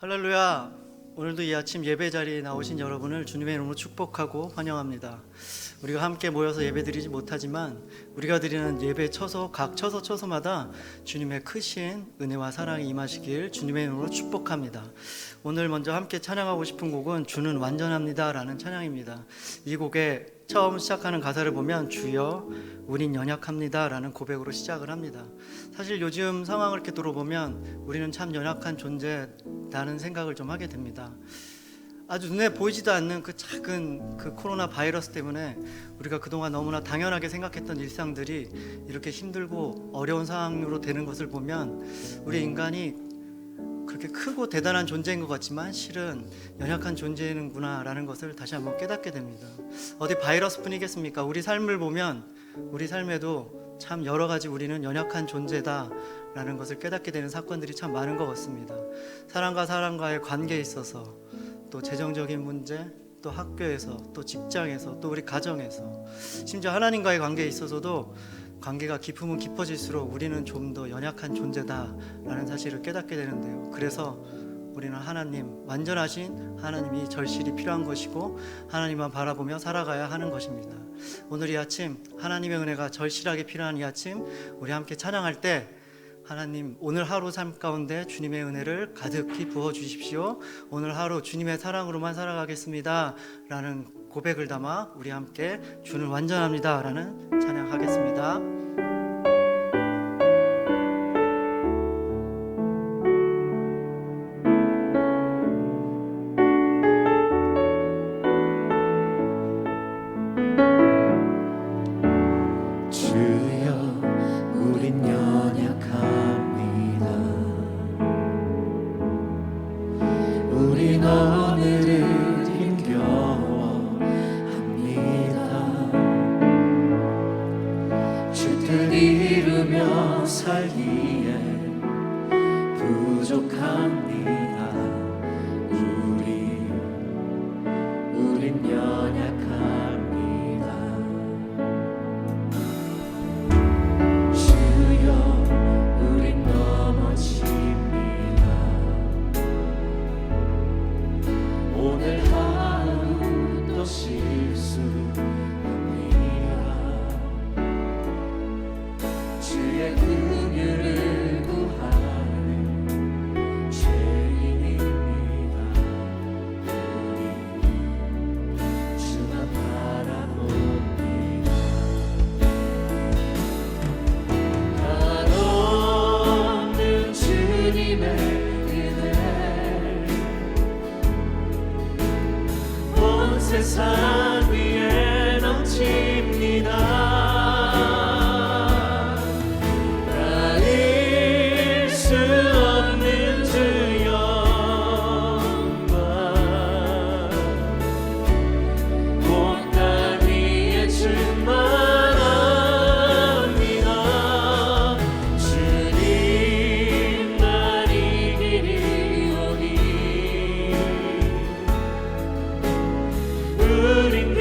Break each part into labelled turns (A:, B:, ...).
A: 할렐루야. 오늘도 이 아침 예배 자리에 나오신 여러분을 주님의 이름으로 축복하고 환영합니다. 우리가 함께 모여서 예배 드리지 못하지만 우리가 드리는 예배 각 처소마다 주님의 크신 은혜와 사랑이 임하시길 주님의 이름으로 축복합니다. 오늘 먼저 함께 찬양하고 싶은 곡은 주는 완전합니다 라는 찬양입니다. 이 곡에 처음 시작하는 가사를 보면 주여 우린 연약합니다 라는 고백으로 시작을 합니다. 사실 요즘 상황을 이렇게 돌아보면 우리는 참 연약한 존재라는 생각을 좀 하게 됩니다. 아주 눈에 보이지도 않는 그 작은 코로나 바이러스 때문에 우리가 그동안 너무나 당연하게 생각했던 일상들이 이렇게 힘들고 어려운 상황으로 되는 것을 보면 우리 인간이 그렇게 크고 대단한 존재인 것 같지만 실은 연약한 존재이는구나 라는 것을 다시 한번 깨닫게 됩니다. 어디 바이러스뿐이겠습니까? 우리 삶을 보면 우리 삶에도 참 여러 가지 우리는 연약한 존재다 라는 것을 깨닫게 되는 사건들이 참 많은 것 같습니다. 사람과 사람과의 관계에 있어서, 또 재정적인 문제, 또 학교에서, 또 직장에서, 또 우리 가정에서, 심지어 하나님과의 관계에 있어서도 관계가 깊으면 깊어질수록 우리는 좀 더 연약한 존재다라는 사실을 깨닫게 되는데요. 그래서 우리는 하나님, 완전하신 하나님이 절실히 필요한 것이고 하나님만 바라보며 살아가야 하는 것입니다. 오늘 이 아침 하나님의 은혜가 절실하게 필요한 이 아침 우리 함께 찬양할 때 하나님, 오늘 하루 삶 가운데 주님의 은혜를 가득히 부어주십시오. 오늘 하루 주님의 사랑으로만 살아가겠습니다 라는 고백을 담아 우리 함께 주는 완전합니다 라는 찬양하겠습니다.
B: 살기에 부족합니다. 우린 연약합니다. 주여 우린 넘어집니다. 오늘 하루 또 실수합니다. 주의 긍휼을 구하는 죄인입니다. 우리 주만 바라봅니다. 한없는 주님의 은혜 온 세상 위에 넘칩니다. 우린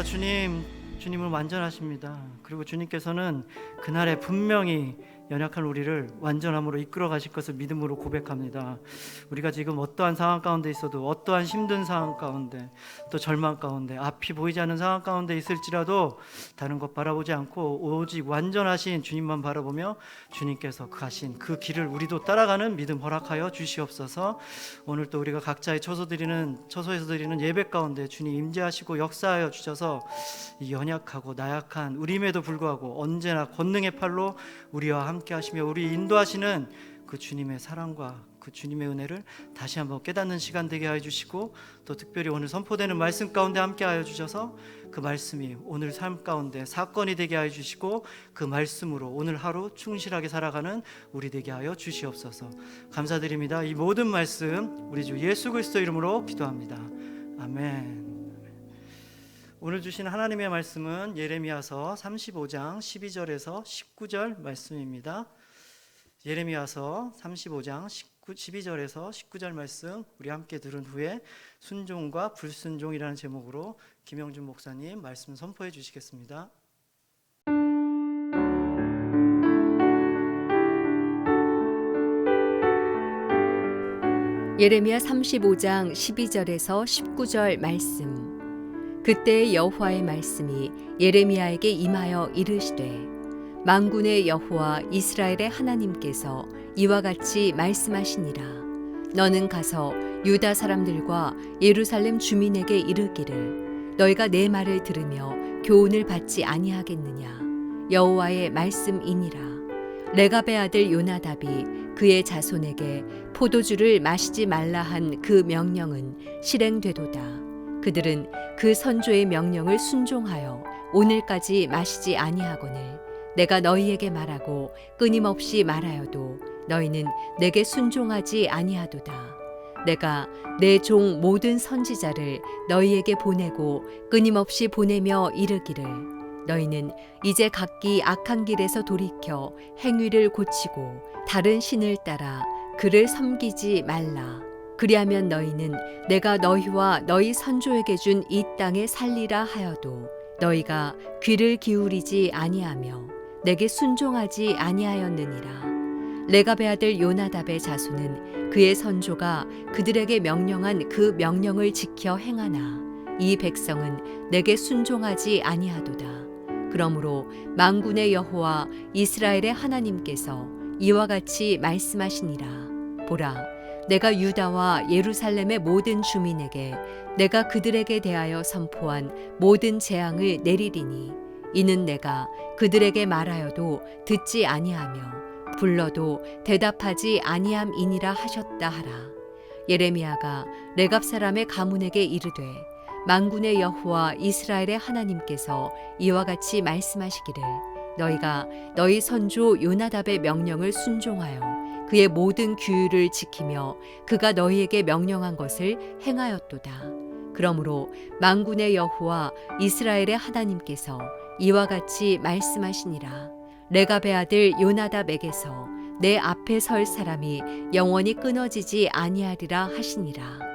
A: 주님은 완전하십니다. 그리고 주님께서는 그날에 분명히 연약한 우리를 완전함으로 이끌어 가실 것을 믿음으로 고백합니다. 우리가 지금 어떠한 상황 가운데 있어도, 어떠한 힘든 상황 가운데, 또 절망 가운데, 앞이 보이지 않는 상황 가운데 있을지라도 다른 것 바라보지 않고 오직 완전하신 주님만 바라보며 주님께서 가신 그 길을 우리도 따라가는 믿음 허락하여 주시옵소서. 오늘 또 우리가 각자의 처소에서 드리는 예배 가운데 주님 임재하시고 역사하여 주셔서 이 연약하고 나약한 우리임에도 불구하고 언제나 권능의 팔로 우리와 함께 하시며 우리 인도하시는 그 주님의 사랑과 그 주님의 은혜를 다시 한번 깨닫는 시간 되게 하여 주시고, 또 특별히 오늘 선포되는 말씀 가운데 함께 하여 주셔서 그 말씀이 오늘 삶 가운데 사건이 되게 하여 주시고, 그 말씀으로 오늘 하루 충실하게 살아가는 우리 되게 하여 주시옵소서. 감사드립니다. 이 모든 말씀 우리 주 예수 그리스도 이름으로 기도합니다. 아멘. 오늘 주신 하나님의 말씀은 예레미야서 35장 12절에서 19절 말씀입니다. 예레미야서 35장 12절에서 19절 말씀 우리 함께 들은 후에 순종과 불순종이라는 제목으로 김영준 목사님 말씀 선포해 주시겠습니다.
C: 예레미야 35장 12절에서 19절 말씀. 그때 여호와의 말씀이 예레미야에게 임하여 이르시되, 만군의 여호와 이스라엘의 하나님께서 이와 같이 말씀하시니라. 너는 가서 유다 사람들과 예루살렘 주민에게 이르기를, 너희가 내 말을 들으며 교훈을 받지 아니하겠느냐. 여호와의 말씀이니라. 레갑의 아들 요나답이 그의 자손에게 포도주를 마시지 말라 한 그 명령은 실행되도다. 그들은 그 선조의 명령을 순종하여 오늘까지 마시지 아니하거늘 내가 너희에게 말하고 끊임없이 말하여도 너희는 내게 순종하지 아니하도다. 내가 내 종 모든 선지자를 너희에게 보내고 끊임없이 보내며 이르기를, 너희는 이제 각기 악한 길에서 돌이켜 행위를 고치고 다른 신을 따라 그를 섬기지 말라. 그리하면 너희는 내가 너희와 너희 선조에게 준 이 땅에 살리라 하여도 너희가 귀를 기울이지 아니하며 내게 순종하지 아니하였느니라. 레갑의 아들 요나답의 자손은 그의 선조가 그들에게 명령한 그 명령을 지켜 행하나 이 백성은 내게 순종하지 아니하도다. 그러므로 만군의 여호와 이스라엘의 하나님께서 이와 같이 말씀하시니라. 보라, 내가 유다와 예루살렘의 모든 주민에게 내가 그들에게 대하여 선포한 모든 재앙을 내리리니 이는 내가 그들에게 말하여도 듣지 아니하며 불러도 대답하지 아니함이니라 하셨다 하라. 예레미야가 레갑 사람의 가문에게 이르되, 만군의 여호와 이스라엘의 하나님께서 이와 같이 말씀하시기를, 너희가 너희 선조 요나답의 명령을 순종하여 그의 모든 규율을 지키며 그가 너희에게 명령한 것을 행하였도다. 그러므로 만군의 여호와 이스라엘의 하나님께서 이와 같이 말씀하시니라. 레갑의 아들 요나답에게서 내 앞에 설 사람이 영원히 끊어지지 아니하리라 하시니라.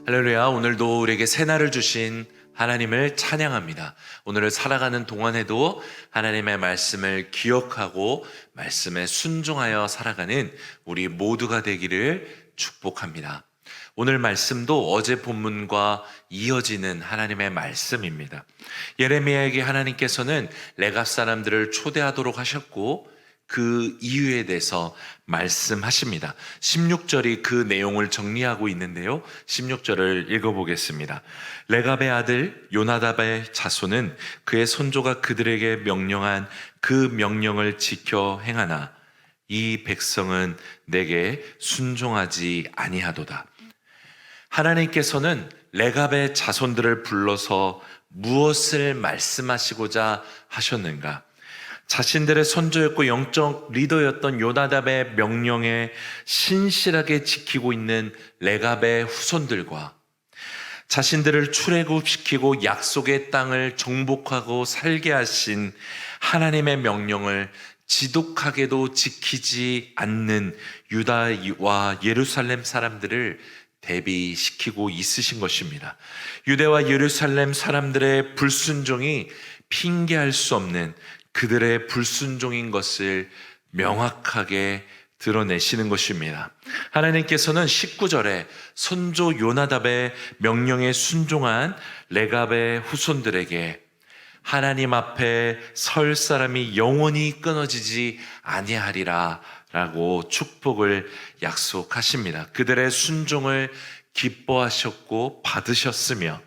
B: 할렐루야. 오늘도 우리에게 새날을 주신 하나님을 찬양합니다. 오늘을 살아가는 동안에도 하나님의 말씀을 기억하고 말씀에 순종하여 살아가는 우리 모두가 되기를 축복합니다. 오늘 말씀도 어제 본문과 이어지는 하나님의 말씀입니다. 예레미야에게 하나님께서는 레갑 사람들을 초대하도록 하셨고 그 이유에 대해서 말씀하십니다. 16절이 그 내용을 정리하고 있는데요, 16절을 읽어보겠습니다. 레갑의 아들 요나답의 자손은 그의 손조가 그들에게 명령한 그 명령을 지켜 행하나 이 백성은 내게 순종하지 아니하도다. 하나님께서는 레갑의 자손들을 불러서 무엇을 말씀하시고자 하셨는가? 자신들의 선조였고 영적 리더였던 요나답의 명령에 신실하게 지키고 있는 레갑의 후손들과 자신들을 출애굽시키고 약속의 땅을 정복하고 살게 하신 하나님의 명령을 지독하게도 지키지 않는 유다와 예루살렘 사람들을 대비시키고 있으신 것입니다. 유대와 예루살렘 사람들의 불순종이 핑계할 수 없는 그들의 불순종인 것을 명확하게 드러내시는 것입니다. 하나님께서는 19절에 선조 요나답의 명령에 순종한 레갑의 후손들에게 하나님 앞에 설 사람이 영원히 끊어지지 아니하리라 라고 축복을 약속하십니다. 그들의 순종을 기뻐하셨고 받으셨으며,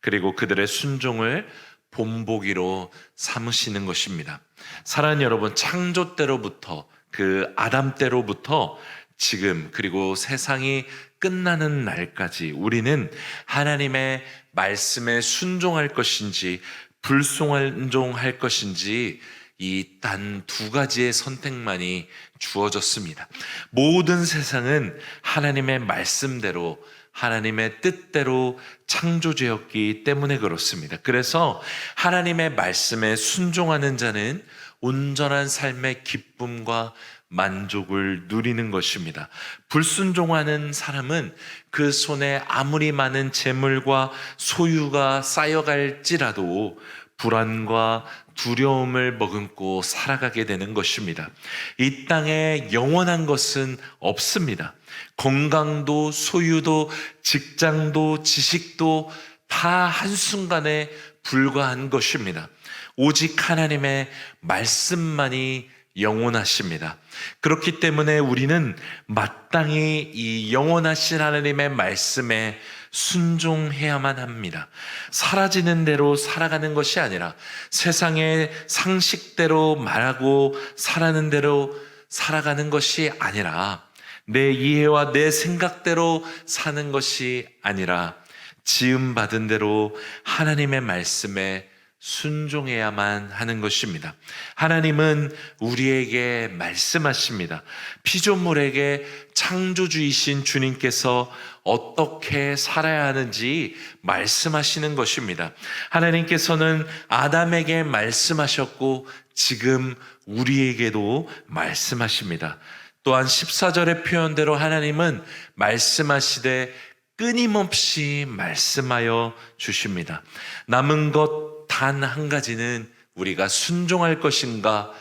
B: 그리고 그들의 순종을 본보기로 삼으시는 것입니다. 사랑하는 여러분, 창조 때로부터, 그 아담 때로부터 지금, 그리고 세상이 끝나는 날까지 우리는 하나님의 말씀에 순종할 것인지 불순종할 것인지 이 단 두 가지의 선택만이 주어졌습니다. 모든 세상은 하나님의 말씀대로, 하나님의 뜻대로 창조되었기 때문에 그렇습니다. 그래서 하나님의 말씀에 순종하는 자는 온전한 삶의 기쁨과 만족을 누리는 것입니다. 불순종하는 사람은 그 손에 아무리 많은 재물과 소유가 쌓여갈지라도 불안과 두려움을 머금고 살아가게 되는 것입니다. 이 땅에 영원한 것은 없습니다. 건강도 소유도 직장도 지식도 다 한순간에 불과한 것입니다. 오직 하나님의 말씀만이 영원하십니다. 그렇기 때문에 우리는 마땅히 이 영원하신 하나님의 말씀에 순종해야만 합니다. 사라지는 대로 살아가는 것이 아니라 세상의 상식대로 말하고 살아가는 대로 살아가는 것이 아니라 내 이해와 내 생각대로 사는 것이 아니라 지음받은 대로 하나님의 말씀에 순종해야만 하는 것입니다. 하나님은 우리에게 말씀하십니다. 피조물에게 창조주이신 주님께서 어떻게 살아야 하는지 말씀하시는 것입니다. 하나님께서는 아담에게 말씀하셨고 지금 우리에게도 말씀하십니다. 또한 14절의 표현대로 하나님은 말씀하시되 끊임없이 말씀하여 주십니다. 남은 것 단 한 가지는 우리가 순종할 것인가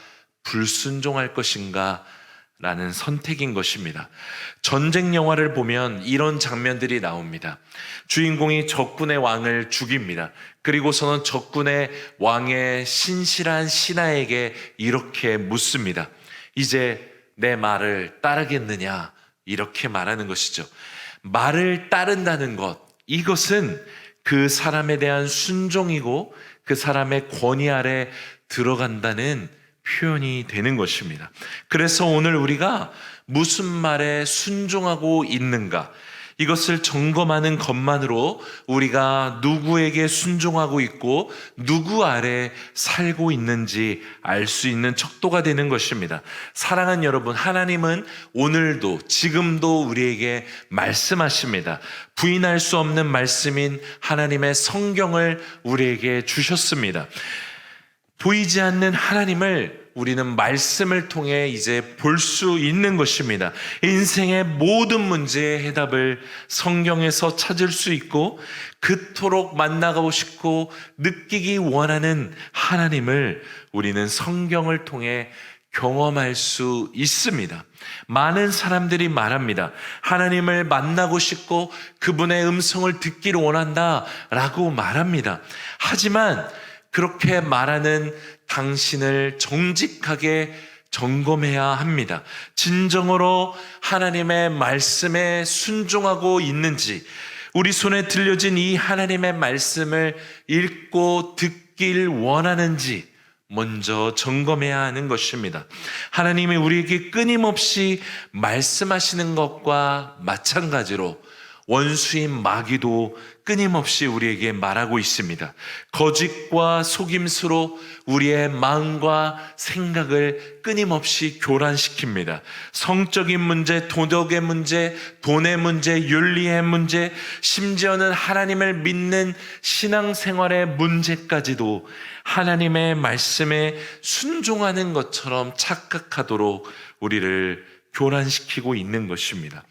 B: 불순종할 것인가 라는 선택인 것입니다. 전쟁 영화를 보면 이런 장면들이 나옵니다. 주인공이 적군의 왕을 죽입니다. 그리고서는 적군의 왕의 신실한 신하에게 이렇게 묻습니다. 이제 내 말을 따르겠느냐? 이렇게 말하는 것이죠. 말을 따른다는 것, 이것은 그 사람에 대한 순종이고 그 사람의 권위 아래 들어간다는 표현이 되는 것입니다. 그래서 오늘 우리가 무슨 말에 순종하고 있는가, 이것을 점검하는 것만으로 우리가 누구에게 순종하고 있고 누구 아래 살고 있는지 알 수 있는 척도가 되는 것입니다. 사랑하는 여러분, 하나님은 오늘도 지금도 우리에게 말씀하십니다. 부인할 수 없는 말씀인 하나님의 성경을 우리에게 주셨습니다. 보이지 않는 하나님을 우리는 말씀을 통해 이제 볼 수 있는 것입니다. 인생의 모든 문제의 해답을 성경에서 찾을 수 있고 그토록 만나고 싶고 느끼기 원하는 하나님을 우리는 성경을 통해 경험할 수 있습니다. 많은 사람들이 말합니다. 하나님을 만나고 싶고 그분의 음성을 듣기를 원한다 라고 말합니다. 하지만 그렇게 말하는 당신을 정직하게 점검해야 합니다. 진정으로 하나님의 말씀에 순종하고 있는지, 우리 손에 들려진 이 하나님의 말씀을 읽고 듣길 원하는지 먼저 점검해야 하는 것입니다. 하나님이 우리에게 끊임없이 말씀하시는 것과 마찬가지로 원수인 마귀도 끊임없이 우리에게 말하고 있습니다. 거짓과 속임수로 우리의 마음과 생각을 끊임없이 교란시킵니다. 성적인 문제, 도덕의 문제, 돈의 문제, 윤리의 문제, 심지어는 하나님을 믿는 신앙생활의 문제까지도 하나님의 말씀에 순종하는 것처럼 착각하도록 우리를 교란시키고 있는 것입니다.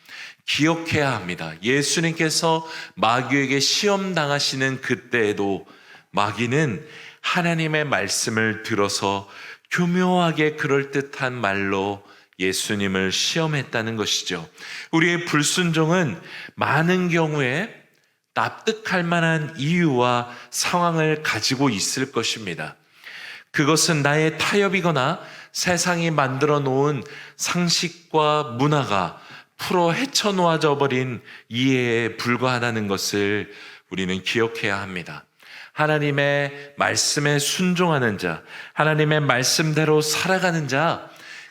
B: 기억해야 합니다. 예수님께서 마귀에게 시험 당하시는 그때에도 마귀는 하나님의 말씀을 들어서 교묘하게 그럴듯한 말로 예수님을 시험했다는 것이죠. 우리의 불순종은 많은 경우에 납득할 만한 이유와 상황을 가지고 있을 것입니다. 그것은 나의 타협이거나 세상이 만들어 놓은 상식과 문화가 풀어 헤쳐놓아져 버린 이해에 불과하다는 것을 우리는 기억해야 합니다. 하나님의 말씀에 순종하는 자, 하나님의 말씀대로 살아가는 자,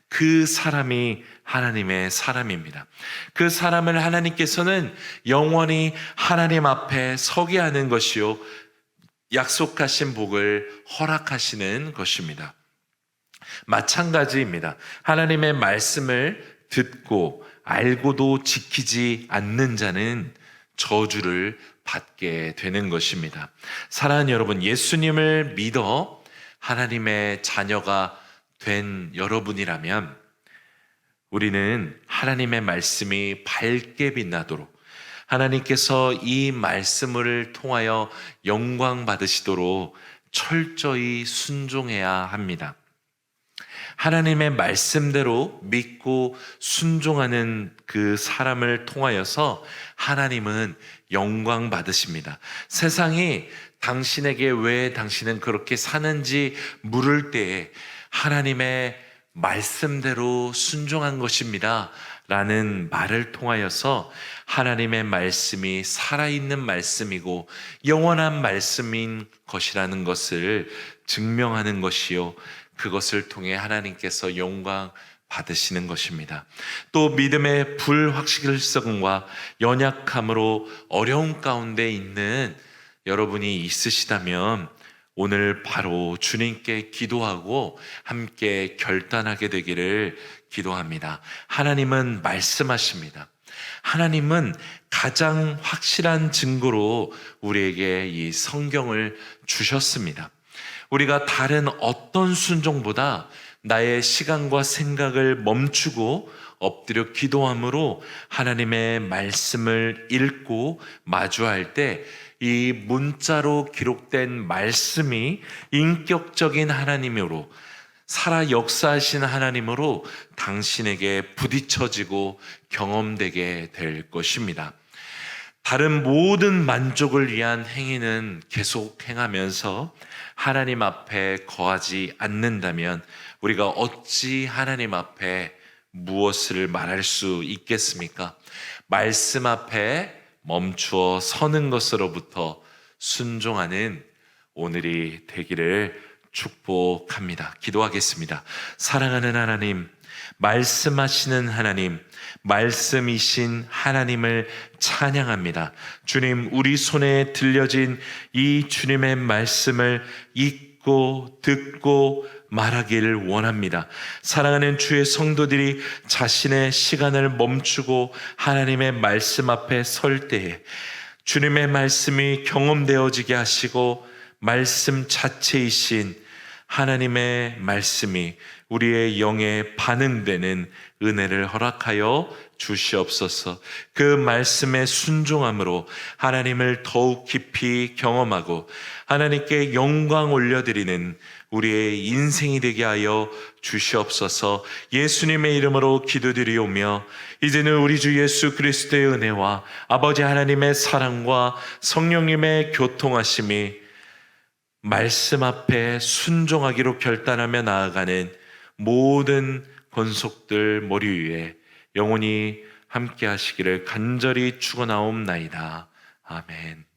B: 그 사람이 하나님의 사람입니다. 그 사람을 하나님께서는 영원히 하나님 앞에 서게 하는 것이요, 약속하신 복을 허락하시는 것입니다. 마찬가지입니다. 하나님의 말씀을 듣고 알고도 지키지 않는 자는 저주를 받게 되는 것입니다. 사랑하는 여러분, 예수님을 믿어 하나님의 자녀가 된 여러분이라면 우리는 하나님의 말씀이 밝게 빛나도록, 하나님께서 이 말씀을 통하여 영광 받으시도록 철저히 순종해야 합니다. 하나님의 말씀대로 믿고 순종하는 그 사람을 통하여서 하나님은 영광 받으십니다. 세상이 당신에게 왜 당신은 그렇게 사는지 물을 때에 하나님의 말씀대로 순종한 것입니다 라는 말을 통하여서 하나님의 말씀이 살아있는 말씀이고 영원한 말씀인 것이라는 것을 증명하는 것이요, 그것을 통해 하나님께서 영광 받으시는 것입니다. 또 믿음의 불확실성과 연약함으로 어려운 가운데 있는 여러분이 있으시다면 오늘 바로 주님께 기도하고 함께 결단하게 되기를 기도합니다. 하나님은 말씀하십니다. 하나님은 가장 확실한 증거로 우리에게 이 성경을 주셨습니다. 우리가 다른 어떤 순종보다 나의 시간과 생각을 멈추고 엎드려 기도함으로 하나님의 말씀을 읽고 마주할 때 이 문자로 기록된 말씀이 인격적인 하나님으로, 살아 역사하신 하나님으로 당신에게 부딪혀지고 경험되게 될 것입니다. 다른 모든 만족을 위한 행위는 계속 행하면서 하나님 앞에 거하지 않는다면 우리가 어찌 하나님 앞에 무엇을 말할 수 있겠습니까? 말씀 앞에 멈추어 서는 것으로부터 순종하는 오늘이 되기를 축복합니다. 기도하겠습니다. 사랑하는 하나님, 말씀하시는 하나님, 말씀이신 하나님을 찬양합니다. 주님, 우리 손에 들려진 이 주님의 말씀을 읽고 듣고 말하기를 원합니다. 사랑하는 주의 성도들이 자신의 시간을 멈추고 하나님의 말씀 앞에 설 때에 주님의 말씀이 경험되어지게 하시고 말씀 자체이신 하나님의 말씀이 우리의 영에 반응되는 은혜를 허락하여 주시옵소서. 그 말씀에 순종함으로 하나님을 더욱 깊이 경험하고 하나님께 영광 올려드리는 우리의 인생이 되게 하여 주시옵소서. 예수님의 이름으로 기도드리오며 이제는 우리 주 예수 그리스도의 은혜와 아버지 하나님의 사랑과 성령님의 교통하심이 말씀 앞에 순종하기로 결단하며 나아가는 모든 권속들 머리 위에 영원히 함께 하시기를 간절히 축원하옵나이다. 아멘.